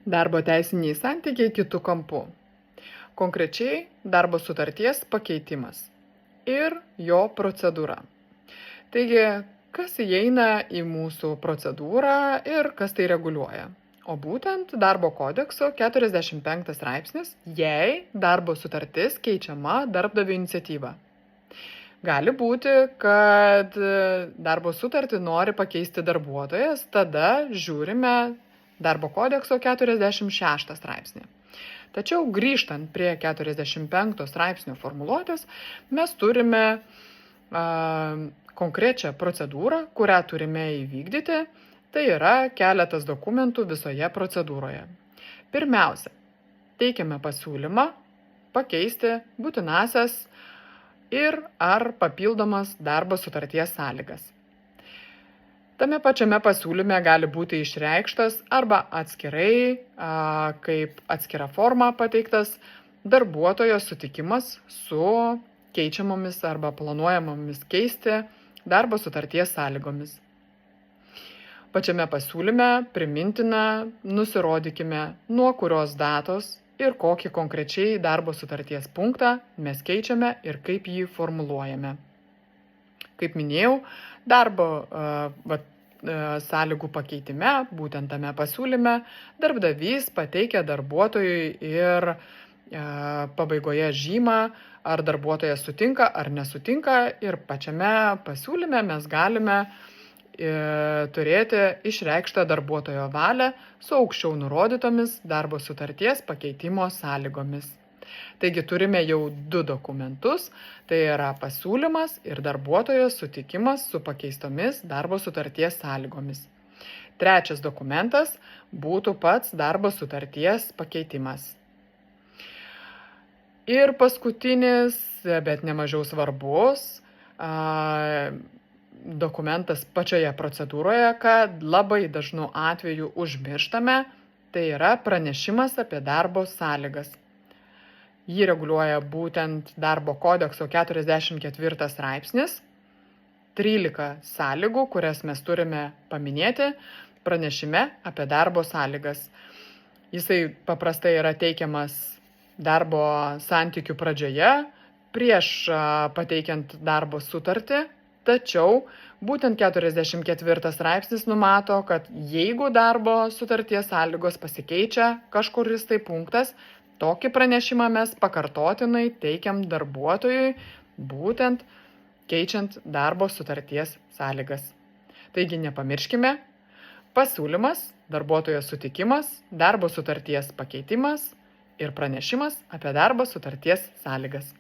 Darbo teisiniai santykiai kitų kampų. Konkrečiai darbo sutarties pakeitimas ir jo procedūra. Taigi, kas įeina į mūsų procedūrą ir kas tai reguliuoja? O būtent darbo kodekso 45 straipsnis, jei darbo sutartis keičiama darbdavio iniciatyva. Gali būti, kad darbo sutartį nori pakeisti darbuotojas, tada žiūrime darbo kodekso 46 straipsnį. Tačiau grįžtant prie 45 straipsnio formuluotės, mes turime konkrečią procedūrą, kurią turime įvykdyti, tai yra keletas dokumentų visoje procedūroje. Pirmiausia, teikiame pasiūlymą pakeisti būtinasias ir ar papildomas darbo sutarties sąlygas. Tame pačiame pasiūlyme gali būti išreikštas arba atskirai, kaip atskira forma pateiktas darbuotojo sutikimas su keičiamomis arba planuojamomis keisti darbo sutarties sąlygomis. Pačiame pasiūlyme primintina nusirodykime, nuo kurios datos ir kokį konkrečiai darbo sutarties punktą mes keičiame ir kaip jį formuluojame. Kaip minėjau, darbo sąlygų pakeitime, būtent tame pasiūlyme, darbdavys pateikia darbuotojui ir pabaigoje žymą, ar darbuotojas sutinka ar nesutinka, ir pačiame pasiūlyme mes galime turėti išreikštą darbuotojo valią su aukščiau nurodytomis darbo sutarties pakeitimo sąlygomis. Taigi turime jau 2 dokumentus, tai yra pasiūlymas ir darbuotojo sutikimas su pakeistomis darbo sutarties sąlygomis. Trečias dokumentas būtų pats darbo sutarties pakeitimas. Ir paskutinis, bet nemažiau svarbus, dokumentas pačioje procedūroje, kad labai dažnu atveju užmirštame, tai yra pranešimas apie darbo sąlygas. Jį reguliuoja būtent darbo kodekso 44 straipsnis, 13 sąlygų, kurias mes turime paminėti pranešime apie darbo sąlygas. Jisai paprastai yra teikiamas darbo santykių pradžioje, prieš pateikiant darbo sutartį. Tačiau būtent 44 straipsnis numato, kad jeigu darbo sutarties sąlygos pasikeičia kažkuris tai punktas, tokį pranešimą mes pakartotinai teikiam darbuotojui, būtent keičiant darbo sutarties sąlygas. Taigi nepamirškime, pasiūlymas, darbuotojo sutikimas, darbo sutarties pakeitimas ir pranešimas apie darbo sutarties sąlygas.